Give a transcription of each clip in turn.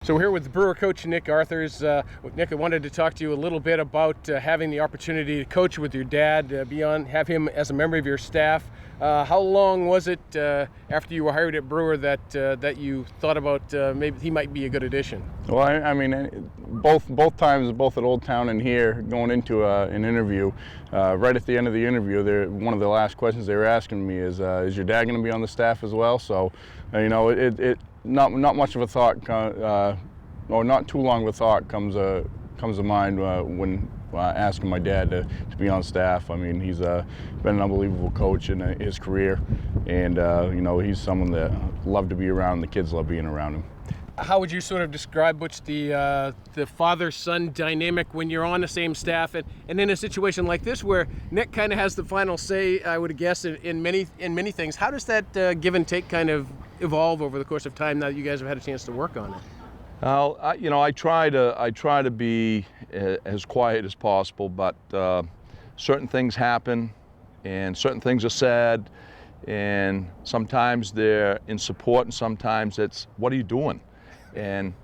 So we're here with Brewer coach Nick Arthers. Nick, I wanted to talk to you a little bit about having the opportunity to coach with your dad, have him as a member of your staff. How long was it after you were hired at Brewer that you thought about maybe he might be a good addition? Well, I mean, both times, both at Old Town and here, going into an interview, right at the end of the interview, one of the last questions they were asking me is your dad going to be on the staff as well? So, you know, not much of a thought, or not too long of a thought comes to mind when asking my dad to be on staff. I mean, he's been an unbelievable coach in his career, and you know, he's someone that loved to be around. The kids love being around him. How would you sort of describe, Butch, the father-son dynamic when you're on the same staff, and in a situation like this where Nick kind of has the final say, I would guess, in many things? How does that give and take kind of evolve over the course of time now that you guys have had a chance to work on it? Well, you know, I try to be as quiet as possible, but certain things happen, and certain things are said, and sometimes they're in support, and sometimes it's, what are you doing? And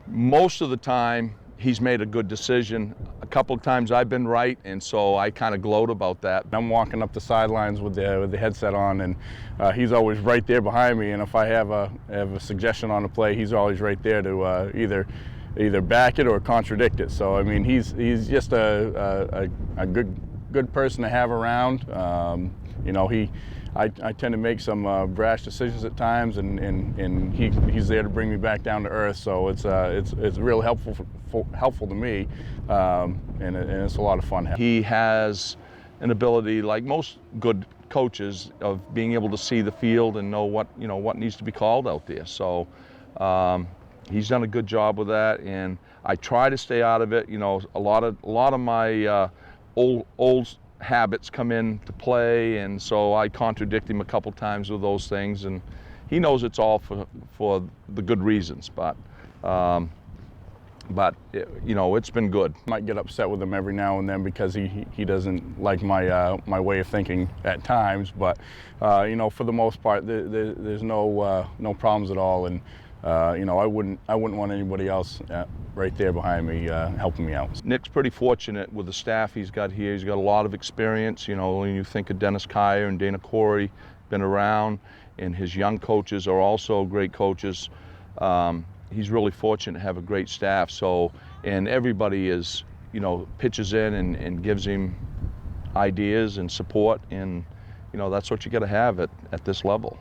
most of the time, he's made a good decision. A couple of times I've been right, and so I kind of gloat about that. I'm walking up the sidelines with the headset on, and he's always right there behind me. And if I have a suggestion on a play, he's always right there to either back it or contradict it. So I mean, he's just a good person to have around. You know, I tend to make some brash decisions at times, and he's there to bring me back down to earth. So it's real helpful to me, and it's a lot of fun. He has an ability, like most good coaches, of being able to see the field and know what needs to be called out there. So he's done a good job with that, and I try to stay out of it. You know, a lot of my old habits come into play, and so I contradict him a couple times with those things, and he knows it's all for the good reasons, but you know, it's been good. Might get upset with him every now and then because he doesn't like my way of thinking at times, but you know, for the most part, there's no problems at all, and you know, I wouldn't want anybody else right there behind me helping me out. Nick's pretty fortunate with the staff he's got here. He's got a lot of experience. You know, when you think of Dennis Kyer and Dana Corey, been around, and his young coaches are also great coaches. He's really fortunate to have a great staff. So, and everybody is, you know, pitches in and gives him ideas and support, and you know, that's what you got to have at this level.